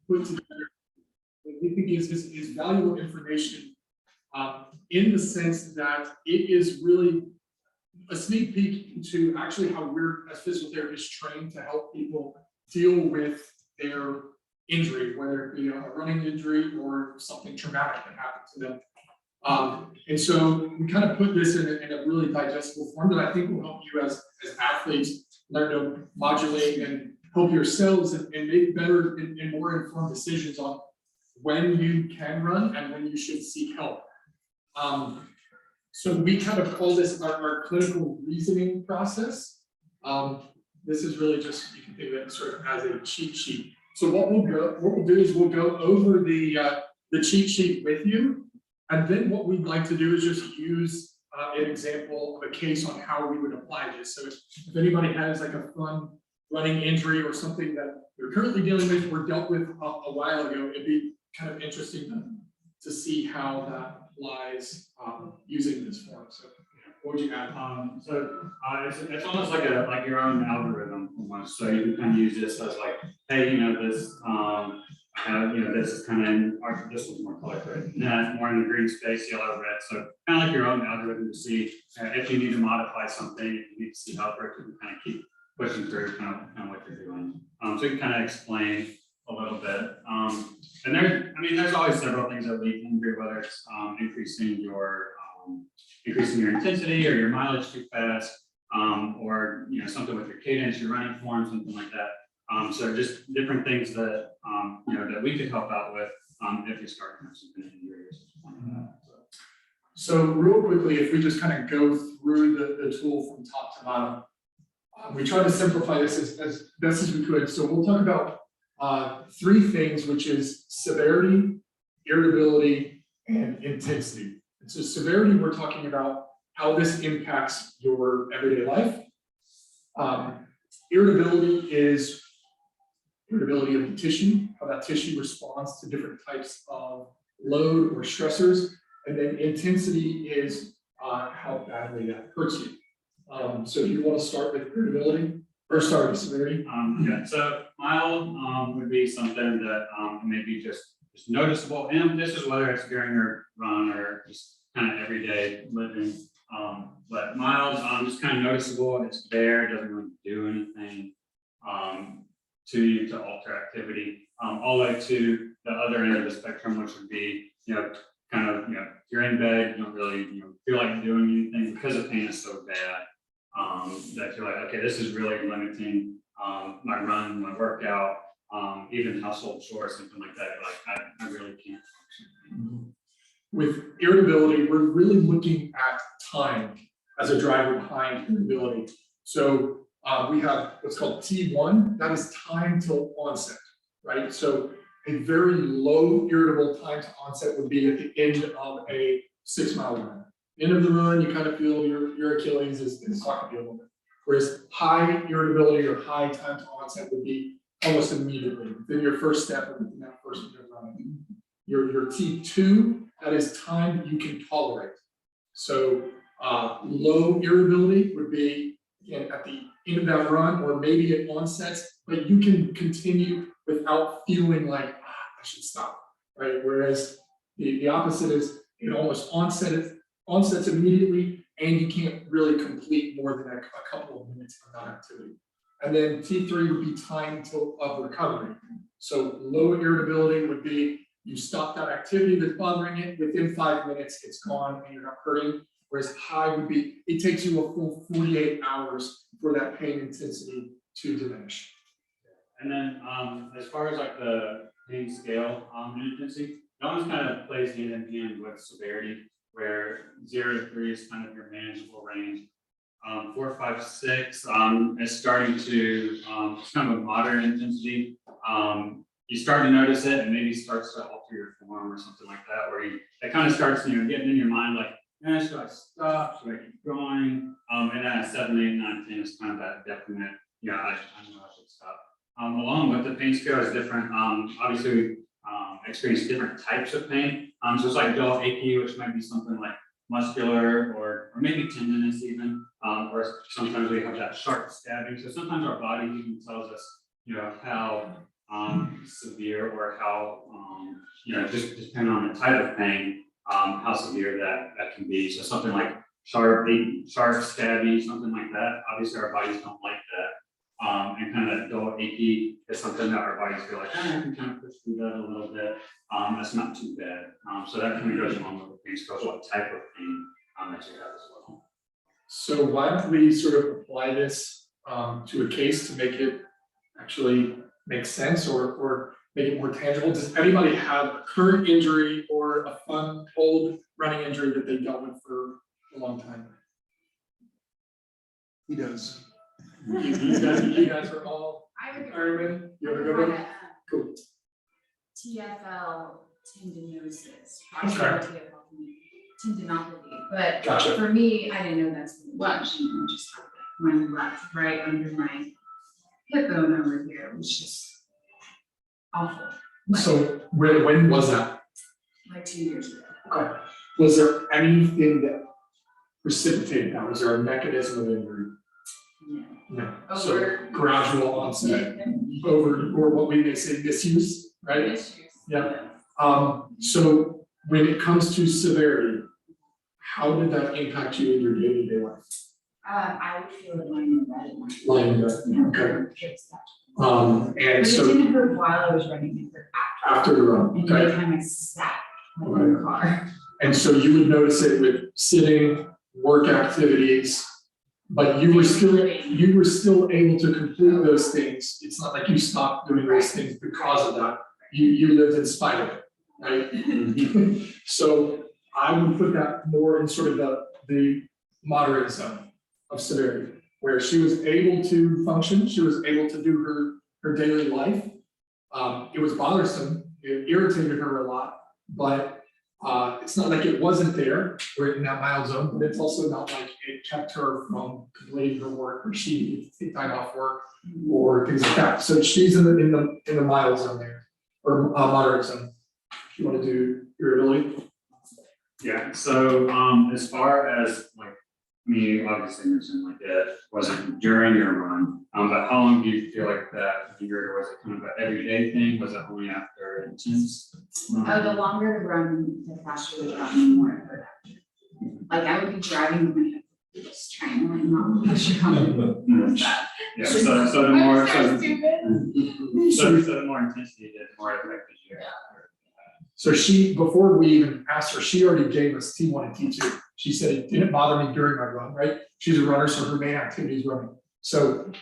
put together what we think is valuable information in the sense that it is really a sneak peek into actually how we're as physical therapists trained to help people deal with their injury, whether it be a running injury or something traumatic that happened to them. And so we kind of put this in a really digestible form that I think will help you as athletes learn to modulate and help yourselves and make better and more informed decisions on when you can run and when you should seek help. So we kind of call this our clinical reasoning process. This is really just, you can think of it sort of as a cheat sheet. So what we'll do is we'll go over the cheat sheet with you. And then what we'd like to do is just use an example of a case on how we would apply this. So if anybody has like a fun running injury or something that they're currently dealing with or dealt with a while ago, it'd be kind of interesting to see how that applies using this form. So what would you add? It's almost like your own algorithm almost. So you can kind of use this as like, hey, this this is kind of this one's more color coded. And that's more in the green space, yellow, red. So kind of like your own algorithm to see if you need to modify something, if you need to see how it works, you can kind of keep pushing through kind of what you're doing. So you can kind of explain a little bit. And there's always several things that we can do, whether it's increasing your intensity or your mileage too fast, or something with your cadence, your running form, something like that. So just different things that that we could help out with if you start to have some injury or something like that. So real quickly, if we just kind of go through the tool from top to bottom, we try to simplify this as best as we could. So we'll talk about three things, which is severity, irritability, and intensity. And so severity, we're talking about how this impacts your everyday life. Irritability is irritability of the tissue, how that tissue responds to different types of load or stressors. And then intensity is how badly that hurts you. So do you want to start with irritability or start with severity? So mild would be something that may be just noticeable, and this is whether it's during your run or just kind of everyday living. But mild, just kind of noticeable, it's there, doesn't really do anything to you to alter activity. All the way to the other end of the spectrum, which would be, kind of, you're in bed, you don't really, feel like doing anything because the pain is so bad that you're like, okay, this is really limiting my run, my workout, even household chores, something like that. Like I really can't function. With irritability, we're really looking at time as a driver behind irritability. So we have what's called T1, that is time till onset, right? So a very low irritable time to onset would be at the end of a 6-mile run. End of the run, you kind of feel your Achilles is talking to you a little bit. Whereas high irritability or high time to onset would be almost immediately within your first step or within that first year of running. Your T2, that is time you can tolerate. So low irritability would be again at the end of that run or maybe at onsets, but you can continue without feeling like I should stop, right? Whereas the opposite is it almost onsets immediately, and you can't really complete more than a couple of minutes of that activity. And then T3 would be time of recovery. So low irritability would be you stop that activity that's bothering it, within 5 minutes, it's gone and you're not hurting. Whereas high would be, it takes you a full 48 hours for that pain intensity to diminish. And then as far as like the pain scale intensity, it always kind of plays hand in hand with severity, where 0 to 3 is kind of your manageable range. 4, 5, 6 is starting to, it's kind of a moderate intensity. You start to notice it and maybe starts to alter your form or something like that, where it kind of starts, getting in your mind like, should I stop? Should I keep going? And then at 7, 8, 9, 10 is kind of that definite, I know I should stop. Along with the pain scale is different. Obviously, we experience different types of pain. So it's like dull, achy, which might be something like muscular or maybe tendinous even. Or sometimes we have that sharp stabbing. So sometimes our body even tells us, how severe or how, just depending on the type of pain, how severe that can be. So something like sharp, stabby, something like that. Obviously, our bodies don't like that. And kind of that dull, achy is something that our bodies feel like, I can kind of push through that a little bit. That's not too bad. So that kind of goes along with the pain scales, what type of pain that you have as well. So why don't we sort of apply this to a case to make it actually make sense or make it more tangible? Does anybody have a current injury or a fun old running injury that they dealt with for a long time? He does. You guys are all I would Ironman? You have a good one? Cool. TFL tendinosis. Okay. Tendinopathy, but Gotcha. for me, I didn't know that's what it was, just my left, right under my hip bone over here, was just awful. So when was that? Like 2 years ago. Okay. Was there anything that precipitated that? Was there a mechanism of injury? Yeah. No. So Over. gradual onset over, or what we may say misuse, right? Issues. Yeah. So when it comes to severity, how did that impact you in your day-to-day life? I would feel it lying in bed at night. Lying in bed, Yeah. okay. It's that. And But it so didn't hurt while I was running, it hurt after the run, after, and okay. anytime I sat like in the car. And so you would notice it with sitting, work activities, but you were still able to complete those things. It's not like you stopped doing those things because of that. You lived in spite of it, right? So I would put that more in sort of the moderate zone of severity, where she was able to function, she was able to do her daily life. It was bothersome, it irritated her a lot, but it's not like it wasn't there, we're in that mild zone, but it's also not like it kept her from completing her work, or she needed to take time off work, or things like that. So she's in the mild zone there, or moderate zone. If you want to do irritability. Yeah, so as far as like, me obviously mentioned like it wasn't during your run, but how long do you feel like that injury, or was it kind of an everyday thing? Was it only after intense? The longer the run, the faster the run, the more it hurt after. Like I would be driving with my hip, just trying to like not push on. It was bad. Yeah, so the more, I'm so stupid. the more intensity it did, the more it affected you. So she, before we even asked her, she already gave us T1 and T2. She said it didn't bother me during my run, right? She's a runner, so her main activity is running. So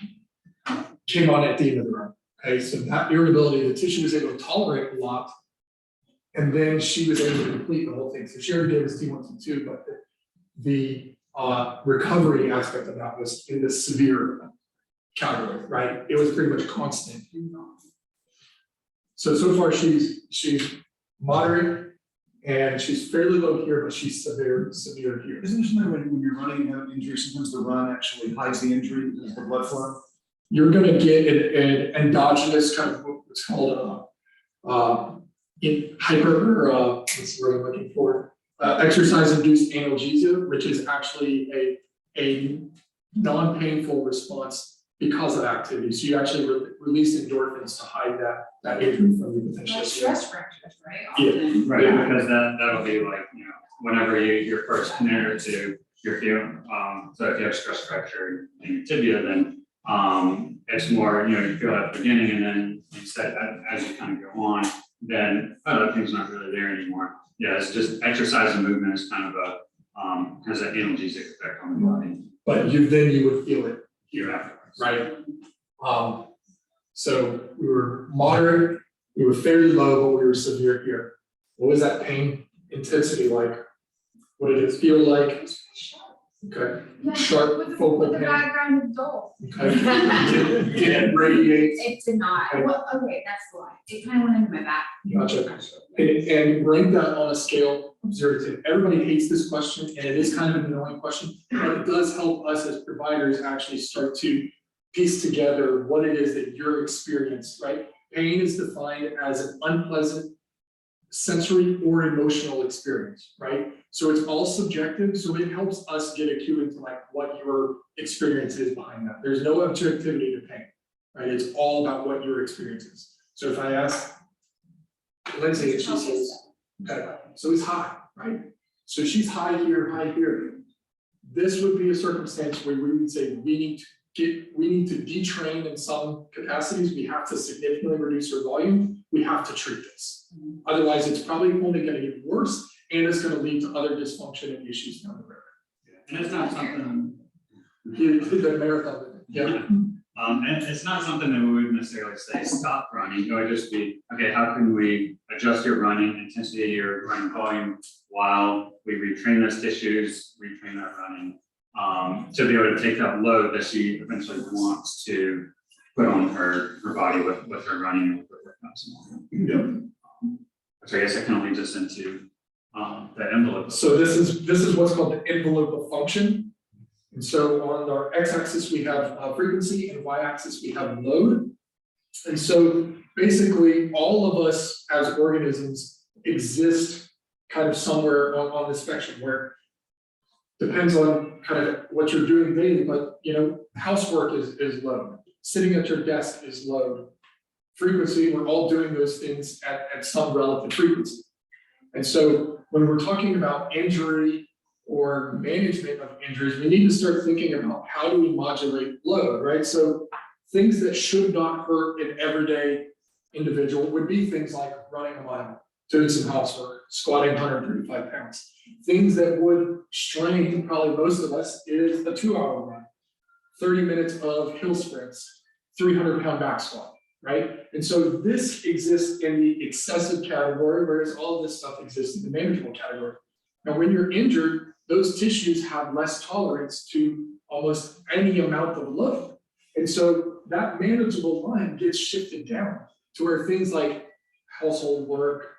came on at the end of the run. Okay, so that irritability, the tissue was able to tolerate a lot. And then she was able to complete the whole thing. So she already gave us T1, T2, but the recovery aspect of that was in the severe category, right? It was pretty much constant. So far she's moderate, and she's fairly low here, but she's severe here. Isn't it something when you're running, you have an injury, sometimes the run actually hides the injury because of the blood flow? You're gonna get an endogenous kind of what's called in hyper, what's the word I'm looking for? Exercise-induced analgesia, which is actually a non-painful response because of activity. So you actually release endorphins to hide that injury from you potentially. Like stress fractures, right? Yeah. Often. Right, because that'll be like, whenever you're first near to your feeling, so if you have stress fracture in your tibia, then it's more, you feel at the beginning, and then instead, as you kind of go on, then other things not really there anymore. Yeah, it's just exercise and movement is kind of has an analgesic effect on the body. But you would feel it Here afterwards. right? So we were moderate, we were fairly low, but we were severe here. What was that pain intensity like? What did it feel like? Okay, Yeah, sharp with focal the pain. background of dull. Okay, did it radiate? It did not, Okay. well, okay, that's the lie, it kind of went into my back. Gotcha. And rank that on a scale of 0 to 10. Everybody hates this question, and it is kind of an annoying question, but it does help us as providers actually start to piece together what it is that you're experiencing, right? Pain is defined as an unpleasant sensory or emotional experience, right? So it's all subjective, so it helps us get a cue into like what your experience is behind that. There's no objectivity to pain, right? It's all about what your experience is. So if I ask Lindsay, and she says, okay, so it's high, right? So she's high here, high here. This would be a circumstance where we would say we need to detrain in some capacities. We have to significantly reduce her volume. We have to treat this. Otherwise, it's probably only going to get worse, and it's going to lead to other dysfunction and issues down the road. And it's not something. You did the marathon, yeah. And it's not something that we would necessarily say stop running. It would just be, okay, how can we adjust your running intensity, your running volume, while we retrain those tissues, retrain that running, to be able to take that load that she eventually wants to put on her body with her running and with her workouts. Yeah. So I guess that kind of leads us into the envelope. So this is what's called the envelope of function. And so on our x-axis, we have frequency, and y-axis, we have load. And so basically, all of us as organisms exist kind of somewhere on the spectrum, where depends on kind of what you're doing daily, but housework is load. Sitting at your desk is load. Frequency, we're all doing those things at some relative frequency. And so when we're talking about injury or management of injuries, we need to start thinking about how do we modulate load, right? So things that should not hurt an everyday individual would be things like running a mile, doing some housework, squatting 135 pounds. Things that would strain probably most of us is a 2-hour run, 30 minutes of hill sprints, 300-pound back squat, right? And so this exists in the excessive category, whereas all of this stuff exists in the manageable category. Now, when you're injured, those tissues have less tolerance to almost any amount of load. And so that manageable line gets shifted down to where things like household work,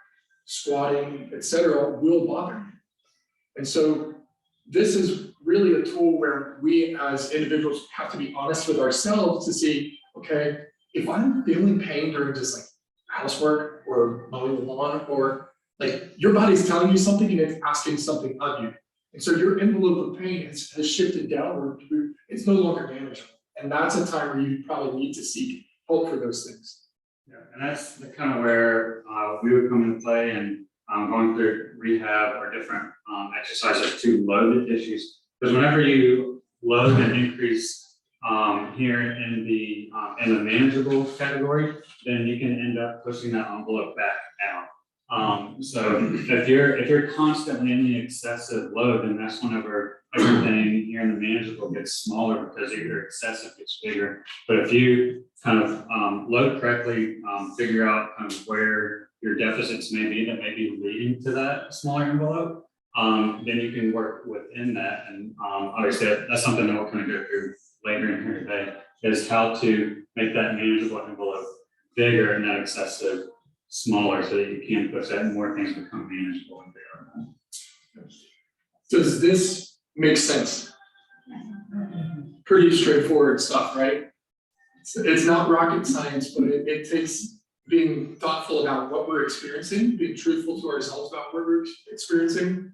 squatting, etc., will bother you. And so this is really a tool where we as individuals have to be honest with ourselves to see, okay, if I'm feeling pain during just like housework or mowing the lawn, or like your body's telling you something and it's asking something of you. And so your envelope of pain has shifted downward. It's no longer manageable. And that's a time where you probably need to seek help for those things. Yeah, and that's the kind of where we would come into play, and going through rehab or different exercises to load the tissues. Because whenever you load and increase here in the manageable category, then you can end up pushing that envelope back out. So if you're constantly in the excessive load, then that's whenever everything here in the manageable gets smaller, because your excessive gets bigger. But if you kind of load correctly, figure out kind of where your deficits may be that may be leading to that smaller envelope, then you can work within that. And obviously that's something that we'll kind of go through later in here today, is how to make that manageable envelope bigger and that excessive smaller, so that you can push that and more things become manageable and bigger. Does this make sense? Pretty straightforward stuff, right? It's not rocket science, but it takes being thoughtful about what we're experiencing, being truthful to ourselves about what we're experiencing.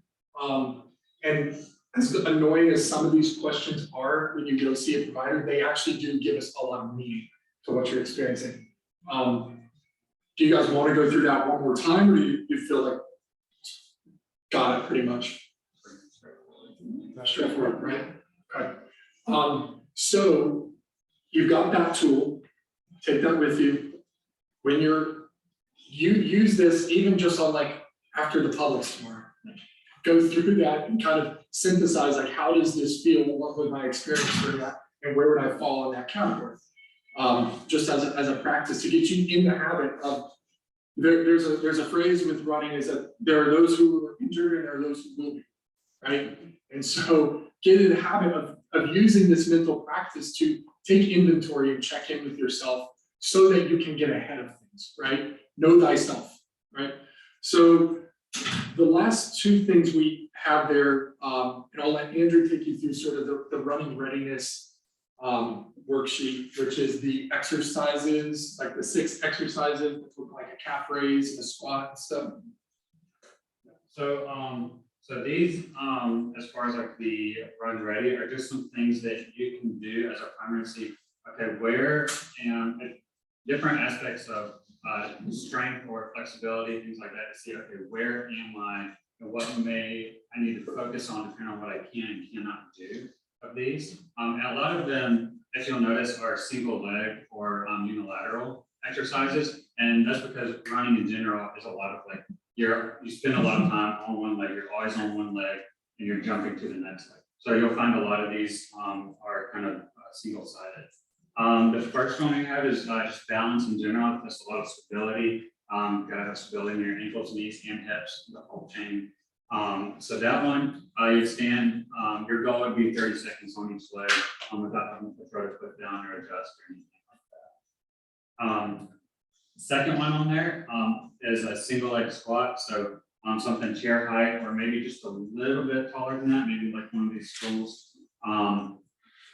And as annoying as some of these questions are when you go see a provider, they actually do give us a lot of meaning to what you're experiencing. Do you guys want to go through that one more time, or do you feel like got it pretty much? Straightforward, right? Okay. So you've got that tool, take that with you. When you use this, even just on like after the Publix tomorrow, go through that and kind of synthesize, like, how does this feel? What was my experience during that? And where would I fall in that category? Just as a practice to get you in the habit of, there's a phrase with running, is that there are those who are injured and there are those who will be, right? And so get in the habit of using this mental practice to take inventory and check in with yourself so that you can get ahead of things, right? Know thyself, right? So the last two things we have there, and I'll let Andrew take you through sort of the running readiness worksheet, which is the exercises, like the 6 exercises that look like a calf raise and a squat and stuff. So these, as far as like the run ready, are just some things that you can do as a primary to see, okay, where and different aspects of strength or flexibility, things like that, to see, okay, where am I? And what I need to focus on depending on what I can and cannot do of these. And a lot of them, as you'll notice, are single leg or unilateral exercises. And that's because running in general is a lot of like, you spend a lot of time on one leg, you're always on one leg, and you're jumping to the next leg. So you'll find a lot of these are kind of single-sided. The first one we have is just balance in general. That's a lot of stability. Gotta have stability in your ankles, knees, and hips, the whole chain. So that one, you stand, your goal would be 30 seconds on each leg without having to throw the foot down or adjust or anything like that. Second one on there is a single leg squat. So something chair height or maybe just a little bit taller than that, maybe like one of these stools.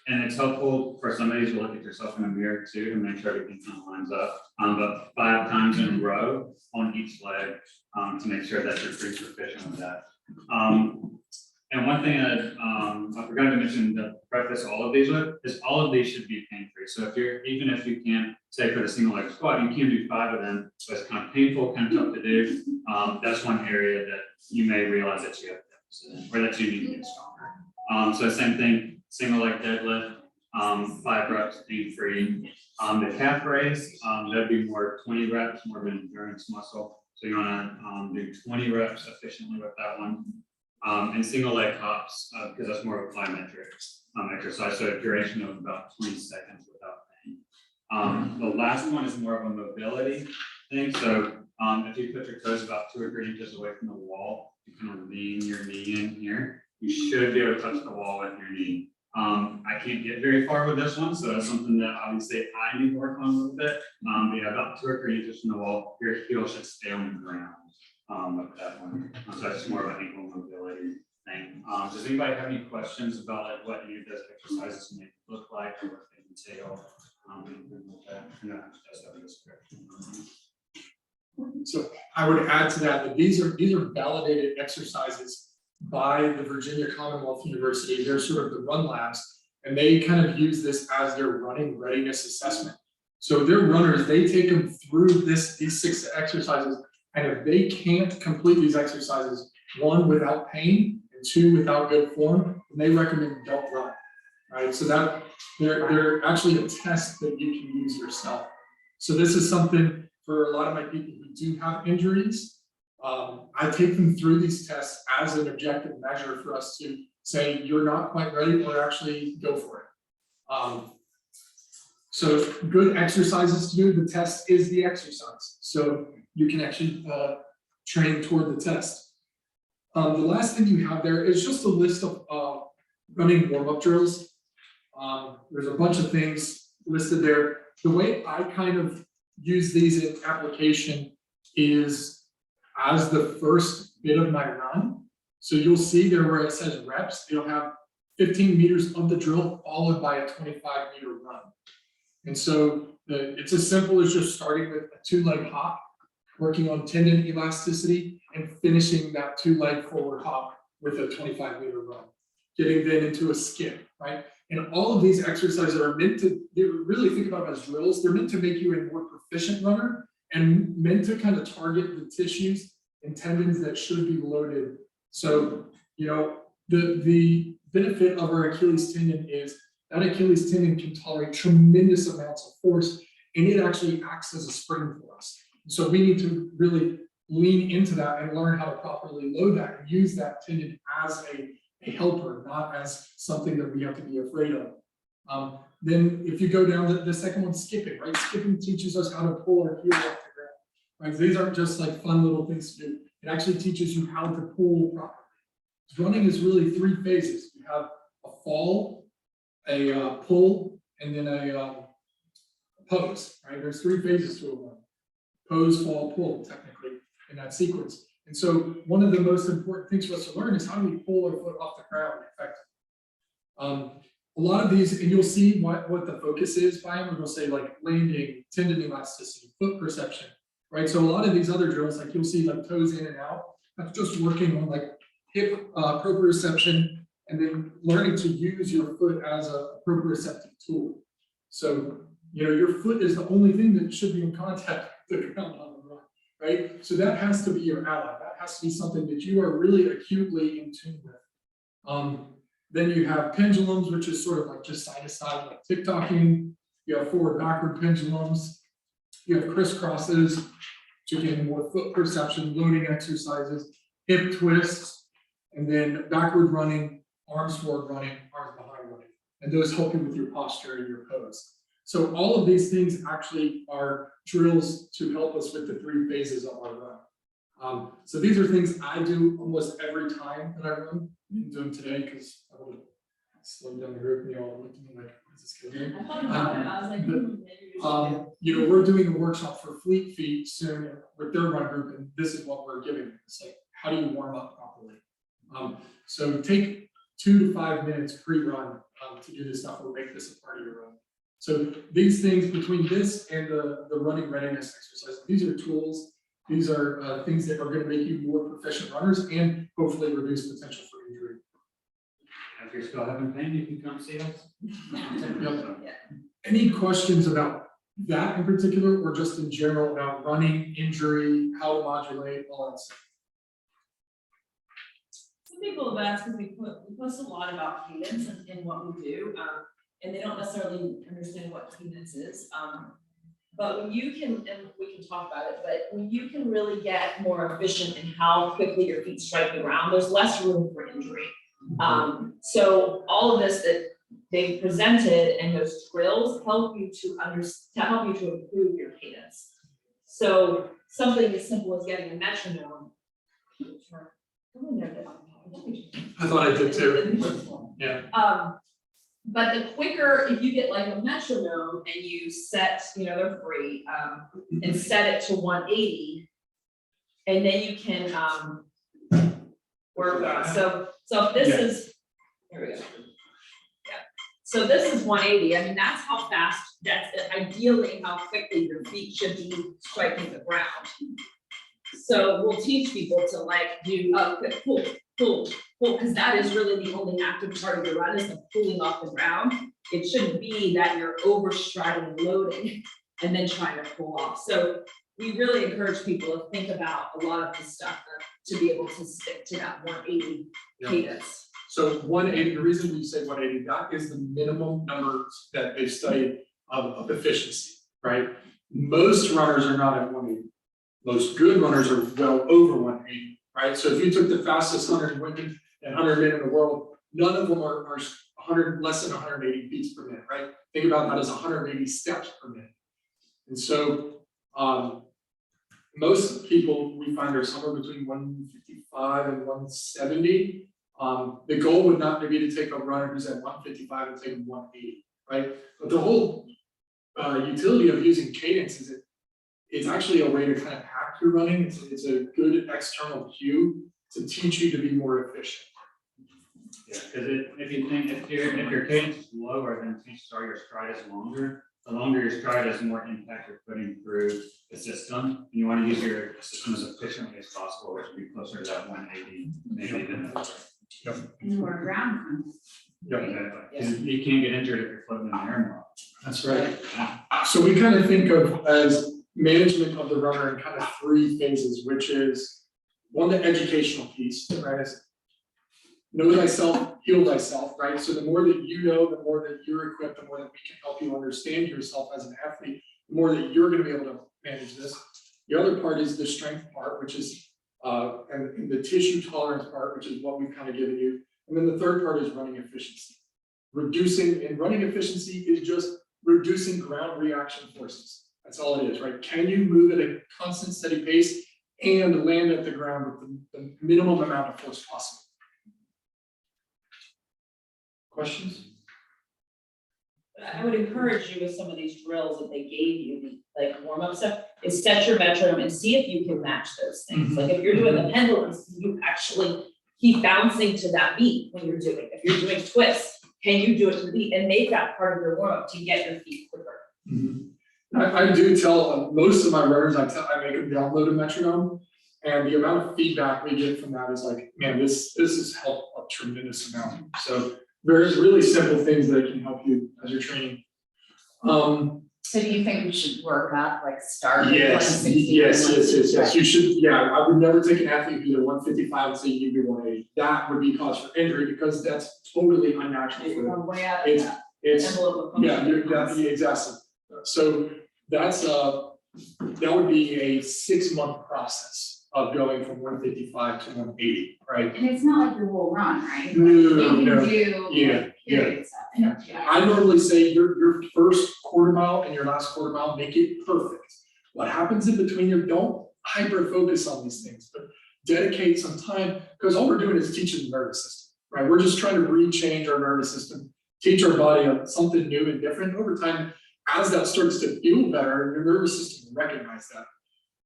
And it's helpful for somebody to look at yourself in a mirror too, to make sure everything kind of lines up. But 5 times in a row on each leg to make sure that you're pretty proficient with that. And one thing that I forgot to mention to preface all of these with is all of these should be pain-free. So even if you can't, say for the single leg squat, you can do 5 of them, but it's kind of painful, kind of tough to do. That's one area that you may realize that you have deficit in, or that you need to get stronger. So same thing, single leg deadlift, 5 reps, pain-free. The calf raise, that'd be more 20 reps, more of an endurance muscle. So you want to do 20 reps efficiently with that one. And single leg hops, because that's more of a plyometric exercise, so a duration of about 20 seconds without pain. The last one is more of a mobility thing. So if you put your toes about 2 or 3 inches away from the wall, you kind of lean your knee in here. You should be able to touch the wall with your knee. I can't get very far with this one, so that's something that obviously I need to work on a little bit. Yeah, about 2 or 3 inches from the wall, your heel should stay on the ground with that one. So that's more of an ankle mobility thing. Does anybody have any questions about like what any of those exercises may look like or what they entail? Anything like that? No, just have a description. So I would add to that these are validated exercises by the Virginia Commonwealth University. They're sort of the run labs, and they kind of use this as their running readiness assessment. So their runners, they take them through these 6 exercises, and if they can't complete these exercises, 1 without pain and 2 without good form, then they recommend don't run. Right? So that they're actually a test that you can use yourself. So this is something for a lot of my people who do have injuries. I take them through these tests as an objective measure for us to say, you're not quite ready, or actually go for it. So good exercises to do. The test is the exercise. So you can actually train toward the test. The last thing you have there is just a list of running warm-up drills. There's a bunch of things listed there. The way I kind of use these in application is as the first bit of my run. So you'll see there where it says reps, it'll have 15 meters of the drill followed by a 25-meter run. And so it's as simple as just starting with a 2-leg hop, working on tendon elasticity, and finishing that 2-leg forward hop with a 25-meter run, getting then into a skip, right? And all of these exercises are meant to, really think about them as drills. They're meant to make you a more proficient runner and meant to kind of target the tissues and tendons that should be loaded. So, you know, the benefit of our Achilles tendon is that Achilles tendon can tolerate tremendous amounts of force, and it actually acts as a spring for us. So we need to really lean into that and learn how to properly load that and use that tendon as a helper, not as something that we have to be afraid of. Then if you go down the second one, skipping, right? Skipping teaches us how to pull our heel off the ground, right? So these aren't just like fun little things to do. It actually teaches you how to pull properly. Running is really 3 phases. You have a fall, a pull, and then a pose, right? There's 3 phases to a run. Pose, fall, pull, technically, in that sequence. And so one of the most important things for us to learn is how do we pull our foot off the ground effectively. A lot of these, and you'll see what the focus is by them. We're going to say like landing, tendon elasticity, foot perception, right? So a lot of these other drills, like you'll see like toes in and out, that's just working on like hip proprioception and then learning to use your foot as a proprioceptive tool. So, you know, your foot is the only thing that should be in contact the ground on the run, right? So that has to be your ally. That has to be something that you are really acutely in tune with. Then you have pendulums, which is sort of like just side to side, like tick-tocking. You have forward backward pendulums. You have crisscrosses, to get more foot perception, loading exercises, hip twists, and then backward running, arms forward running, arms behind running. And those help you with your posture and your pose. So all of these things actually are drills to help us with the 3 phases of our run. So these are things I do almost every time that I run. I'm doing today because I want to slow down the group and you all look at me like, what is this kid doing? I thought about it, I was like, maybe you should. You know, we're doing a workshop for Fleet Feet soon with their run group, and this is what we're giving them. It's like, how do you warm up properly? So take 2 to 5 minutes pre-run to do this stuff or make this a part of your run. So these things between this and the running readiness exercise, these are tools. These are things that are going to make you more proficient runners and hopefully reduce potential for injury. If you're still having pain, you can come see us. Any questions about that in particular, or just in general about running, injury, how to modulate, all that stuff? Some people have asked, because we post a lot about cadence and what we do, and they don't necessarily understand what cadence is. But when you can, and we can talk about it, but when you can really get more efficient in how quickly your feet strike the ground, there's less room for injury. So all of this that they presented and those drills help you to improve your cadence. So something as simple as getting a metronome. I thought I did too. Yeah. But the quicker, if you get like a metronome and you set, they're free, and set it to 180, and then you can work on. So if this is, here we go. Yeah. So this is 180. I mean, that's how fast. That's ideally how quickly your feet should be striking the ground. So we'll teach people to like do a quick pull, because that is really the only active part of your run is the pulling off the ground. It shouldn't be that you're overstriding and loading and then trying to pull off. So we really encourage people to think about a lot of this stuff to be able to stick to that 180 cadence. So 180, the reason we say 180, that is the minimum numbers that they've studied of efficiency, right? Most runners are not at 180. Most good runners are well over 180, right? So if you took the fastest 100 women and 100 men in the world, none of them are 100 less than 180 beats per minute, right? Think about that as 180 steps per minute. And so most people we find are somewhere between 155 and 170. The goal would not be to take a runner who's at 155 and take him 180, right? But the whole utility of using cadence is it's actually a way to kind of hack your running. It's a good external cue to teach you to be more efficient. Yeah, because if you think if your cadence is lower, then chances are your stride is longer. The longer your stride is, the more impact you're putting through the system. And you want to use your system as efficiently as possible, which would be closer to that 180, maybe even that. And more ground. Yep. Exactly. 'Cause you can't get injured if you're floating in the air more. That's right. Yeah. So we kind of think of as management of the runner in kind of 3 phases, which is one, the educational piece, right? Is know thyself, heal thyself, right? So the more that you know, the more that you're equipped, the more that we can help you understand yourself as an athlete, the more that you're going to be able to manage this. The other part is the strength part, which is and the tissue tolerance part, which is what we've kind of given you. And then the third part is running efficiency. Running efficiency is just reducing ground reaction forces. That's all it is, right? Can you move at a constant, steady pace and land at the ground with the minimum amount of force possible? Questions? I would encourage you with some of these drills that they gave you, the like warm-up stuff, is set your metronome and see if you can match those things. Like if you're doing the pendulums, you actually keep bouncing to that beat when you're doing. If you're doing twists, can you do it to the beat and make that part of your warm-up to get your feet quicker? I do tell most of my runners, I make them download a metronome, and the amount of feedback we get from that is like, man, this has helped a tremendous amount. So there's really simple things that can help you as you're training. So do you think we should work up, like start with Yes, 160? yes, you should, yeah, I would never take an athlete who's at 155 and say you do 180. That would be cause for injury because that's totally unnatural for them. We're way out of It's, that it's, envelope of yeah, function. yeah, exactly. So that's, that would be a 6-month process of going from 155 to 180, right? And it's not like your whole run, right? No, You no, can do yeah, like period stuff. Yeah. I normally say your first quarter mile and your last quarter mile, make it perfect. What happens in between you, don't hyper focus on these things, but dedicate some time, because all we're doing is teaching the nervous system, right? We're just trying to rechange our nervous system, teach our body something new and different. Over time, as that starts to feel better, your nervous system will recognize that.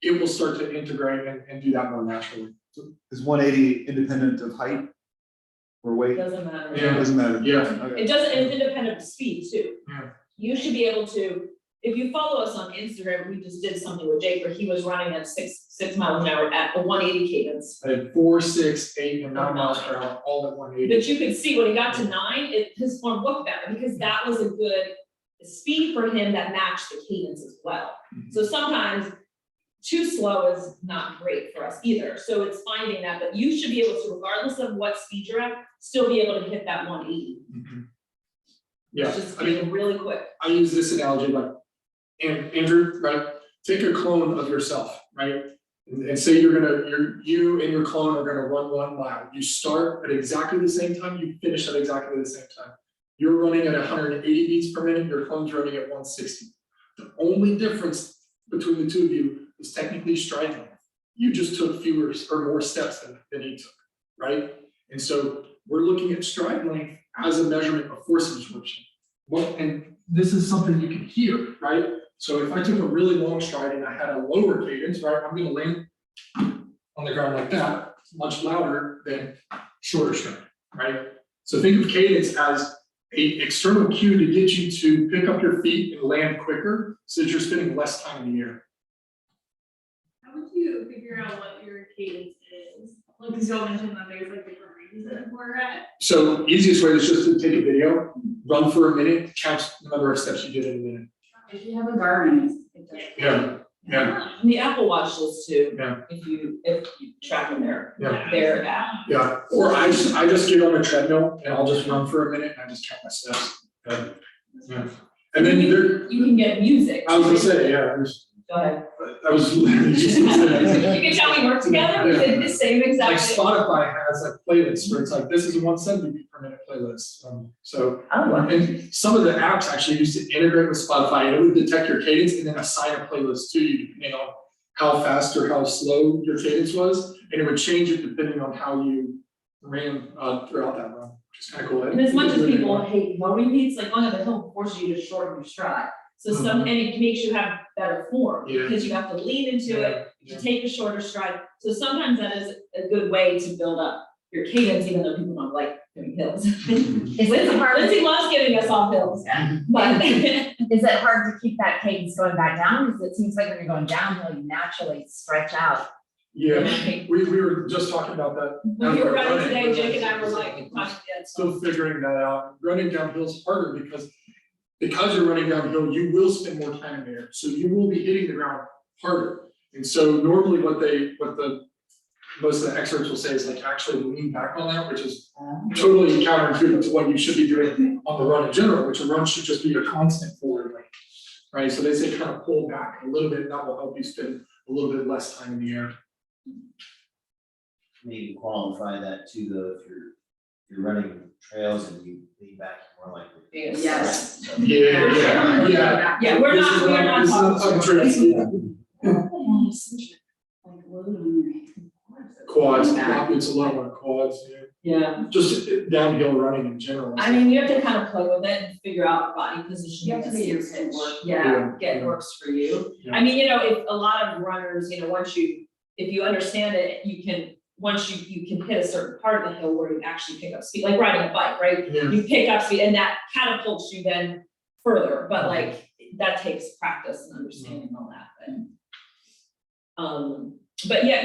It will start to integrate and do that more naturally. Is 180 independent of height or weight? Doesn't matter. Yeah. It doesn't matter. Yeah. Okay. It doesn't, it's independent of speed too. Yeah. You should be able to, if you follow us on Instagram, we just did something with Jake where he was running at six miles an hour at a 180 cadence. I had 4, 6, 8, and 9 miles per hour, all at 180. But you could see when he got to 9, his form looked better because that was a good speed for him that matched the cadence as well. So sometimes too slow is not great for us either. So it's finding that, but you should be able to, regardless of what speed you're at, still be able to hit that 180. Mhm. Yeah, It's just I mean, being really quick. I use this analogy like, Andrew, right? Take a clone of yourself, right? And say you and your clone are gonna run 1 mile. You start at exactly the same time, you finish at exactly the same time. You're running at 180 beats per minute, your clone's running at 160. The only difference between the two of you is technically stride length. You just took fewer or more steps than he took, right? And so we're looking at stride length as a measurement of force absorption. Well, and this is something you can hear, right? So if I took a really long stride and I had a lower cadence, right, I'm gonna land on the ground like that, much louder than shorter stride, right? So think of cadence as an external cue to get you to pick up your feet and land quicker so that you're spending less time in the air. How would you figure out what your cadence is? Like, cause y'all mentioned that there's like different ranges that we're at. So easiest way is just to take a video, run for a minute, count the number of steps you did in a minute. If you have a Garmin, it does. Yeah, yeah, And the Apple Watch does too. Yeah. If you track them there, yeah, their app. yeah. Or I just get on a treadmill and I'll just run for a minute and I just count my steps. Yeah. And then there, You can get music. I was gonna say, yeah, Go ahead. I was literally just gonna say that. You can tell we work together, we did the same Like exact thing. Spotify has like playlists where it's like, this is a 170 beat per minute playlist. So, Oh, and some of the apps actually used to integrate with Spotify and it would detect your cadence and then assign a playlist to you depending on how fast or how slow your cadence was. And it would change it depending on how you ran throughout that run, which is kind of cool. and as much as people hate rowing beats, like one of the hill forces you to shorten your stride. So and it makes you have better form, Yeah. because you have to lean into it, you take a shorter stride. So sometimes that is a good way to build up your cadence, even though people don't like doing hills. Is it hard, Lindsay loves getting us off hills, but Is it hard to keep that cadence going back down? Because it seems like when you're going downhill, you naturally stretch out. Yeah, we were just talking about that. when you were running today, Jake and I were like, talking, yeah, Still figuring that out. Running downhill is harder because you're running downhill, you will spend more time in the air. So you will be hitting the ground harder. And so normally what most of the experts will say is like actually lean back on that, which is totally counterintuitive to what you should be doing on the run in general, which a run should just be a constant forward lane. Right? So they say kind of pull back a little bit, and that will help you spend a little bit less time in the air. Maybe qualify that too, though, if you're running trails and you lean back, you're more likely. Yes. So- Yeah. Yeah, we're This not, is we're not this is talking. trails, yeah. Like load on your Quads, it's a lot on quads, yeah. Yeah, Just downhill running in general. I mean, you have to kind of play with it and figure out body position. You have to see be your what's gonna pitch. work. Yeah. Yeah, get works for you. Yeah. I mean, if a lot of runners, if you understand it, you can, once you can hit a certain part of the hill where you actually pick up speed, like riding a bike, right? Yeah. You pick up speed and that catapults you then further, but like, that takes practice and understanding all that, but yeah,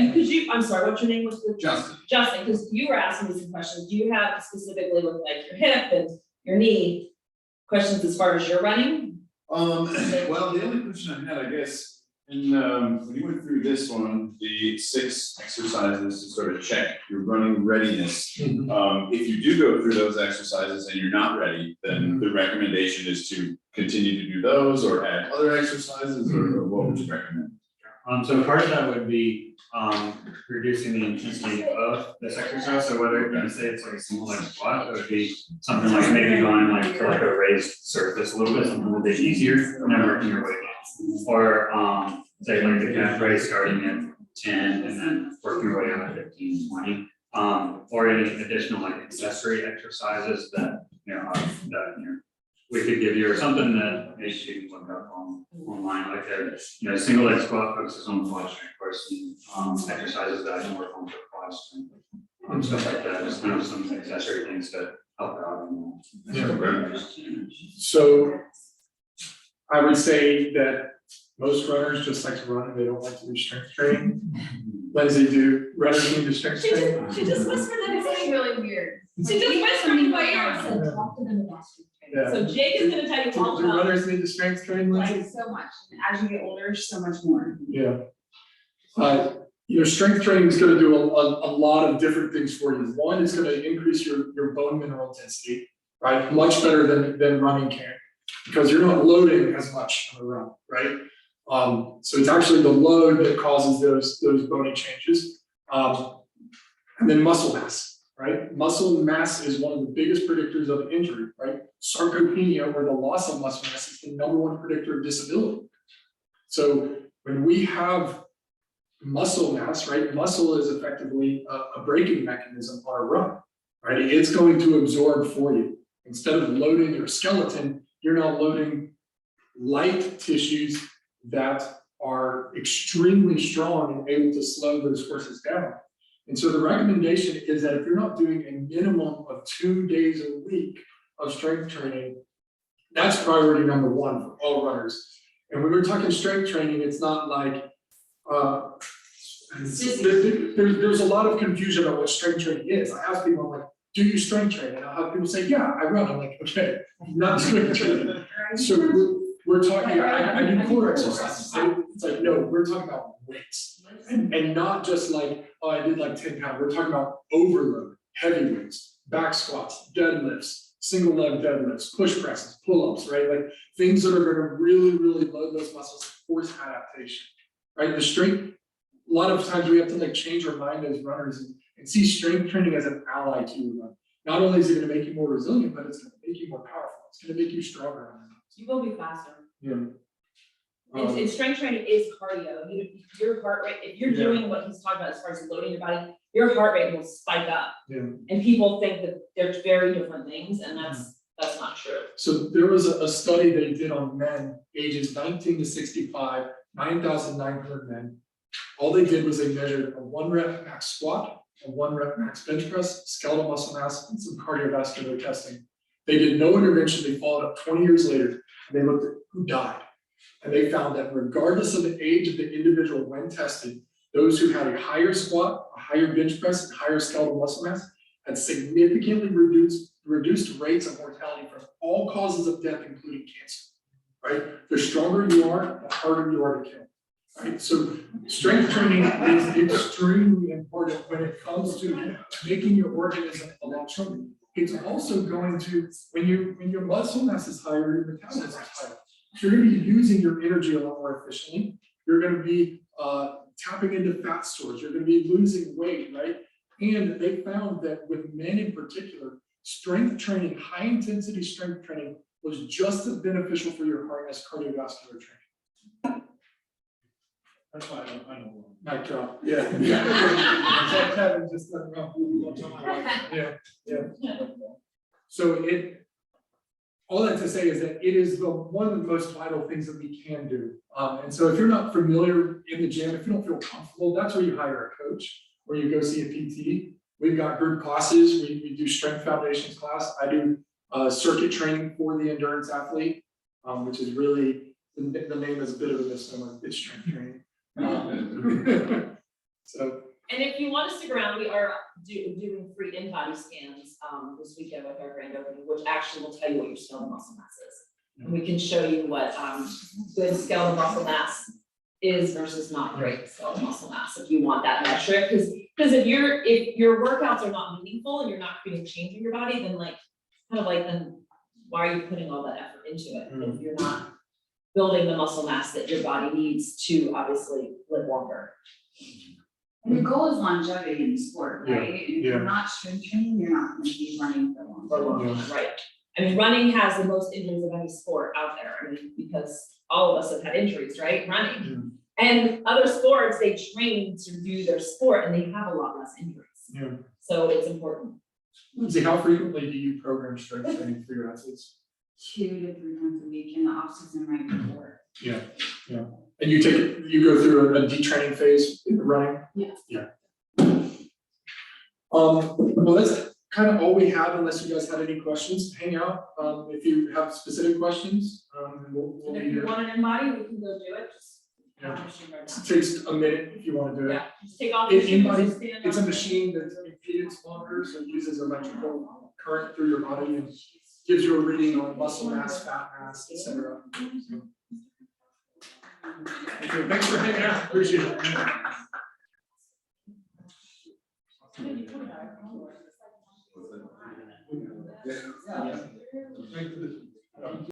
I'm sorry, what's your name was? Justin. Justin, because you were asking me some questions, do you have specifically with like your hip and your knee, questions as far as your running? Well, the only question I had, I guess, when you went through this one, the 6 exercises to sort of check your running readiness. If you do go through those exercises and you're not ready, then the recommendation is to continue to do those or add other exercises, or what would you recommend? So part of that would be, reducing the intensity of this exercise, so whether you're gonna say it's like a single leg squat, it would be something like maybe going like to like a raised surface a little bit, something a little bit easier, and then working your way down. Or, say like the calf raise starting at 10 and then working your way down to 15, 20. Or any additional like accessory exercises that, we could give you, or something that maybe you can look up online, like single leg squat focuses on quad strength, or some exercises that I can work on for quad strength. Stuff like that, just some accessory things to help out. So I would say that most runners just like to run, and they don't like to do strength training. Lindsay, do runners need to strength training? She just whispered that it's It's really weird. She just whispered in my ear. Yeah. Talk to them about strength Yeah. So Jake is gonna tell you all Do about. runners need to strength train, Lindsay? Like so much, and as you get older, so much more. Yeah. Strength training is gonna do a lot of different things for you. One is gonna increase your bone mineral density, right? Much better than running can, because you're not loading as much on the run, right? So it's actually the load that causes those bony changes. And then muscle mass, right? Muscle mass is one of the biggest predictors of injury, right? Sarcopenia, or the loss of muscle mass, is the #1 predictor of disability. So when we have muscle mass, right? Muscle is effectively a braking mechanism on a run, right? It's going to absorb for you. Instead of loading your skeleton, you're now loading light tissues that are extremely strong and able to slow those forces down. And so the recommendation is that if you're not doing a minimum of 2 days a week of strength training, that's priority #1 for all runners. And when we're talking strength training, it's not like, there's a lot of confusion about what strength training is. I ask people, I'm like, do you strength train? And I'll have people say, yeah, I run. I'm like, okay, not strength training. So we're talking, I do core exercises. It's like, no, we're talking about weights. And not just like, oh, I did like 10 pounds. We're talking about overload, heavy weights, back squats, deadlifts, single leg deadlifts, push presses, pull-ups, right? Like things that are gonna really, really load those muscles and force adaptation, right? The strength, a lot of times we have to like change our mind as runners and see strength training as an ally to your run. Not only is it gonna make you more resilient, but it's gonna make you more powerful. It's gonna make you stronger. You will be faster. Yeah. And strength training is cardio. Your heart rate, if you're Yeah. doing what he's talking about as far as loading your body, your heart rate will spike up. Yeah. And people think that they're very different things, and that's not true. So there was a study they did on men ages 19 to 65, 9,900 men. All they did was they measured a 1 rep max squat, a 1 rep max bench press, skeletal muscle mass, and some cardiovascular testing. They did no intervention. They followed up 20 years later, and they looked at who died. And they found that regardless of the age of the individual when tested, those who had a higher squat, a higher bench press, and higher skeletal muscle mass had significantly reduced rates of mortality from all causes of death, including cancer, right? The stronger you are, the harder you are to kill, right? So strength training is extremely important when it comes to making your organism a lot stronger. It's also going to, when your muscle mass is higher, your metabolism is higher. You're gonna be using your energy a lot more efficiently. You're gonna be tapping into fat stores. You're gonna be losing weight, right? And they found that with men in particular, strength training, high intensity strength training was just as beneficial for your heart as cardiovascular training. That's why I don't know. Mic drop. Yeah. Kevin just let me know. Yeah. So all that to say is that it is one of the most vital things that we can do. And so if you're not familiar in the gym, if you don't feel comfortable, that's where you hire a coach, or you go see a PT. We've got group classes. We do strength foundations class. I do circuit training for the endurance athlete, which is really, the name is a bit of a misnomer. It's strength training. So. And if you want to stick around, we are doing free in-body scans this weekend with our grand opening, which actually will tell you what your skeletal muscle mass is. And we can show you what, good skeletal muscle mass is versus not great skeletal muscle mass, if you want that metric, because if your workouts are not meaningful and you're not creating change in your body, then like, kind of like, then why are you putting all that effort into it if you're not building the muscle mass that your body needs to obviously live longer? And the goal is longevity in the sport, right? And if yeah. you're not strength training, you're not gonna be running for long. For long, right? I mean, running has the most injuries of any sport out there, I mean, because all of us have had injuries, right, running. And other sports, they train to do their sport and they have a lot less injuries. Yeah. So it's important. Lindsay, how frequently do you program strength training for your athletes? 2 to 3 times a week in the off season right before. And you go through a detraining phase in the running? Yes. Yeah. Well, that's kind of all we have, unless you guys had any questions. Hang out, if you have specific questions, we'll And be if you here. want an embody, we can go do it, just. Yeah. machine right now. It takes a minute if you want to do it. Yeah, just take off your shoes Embody, and stand it's a up. machine that impedance monitors and uses electrical current through your body and gives you a reading on muscle mass, fat mass, et cetera. Okay, thanks for hanging out, appreciate it. Yeah.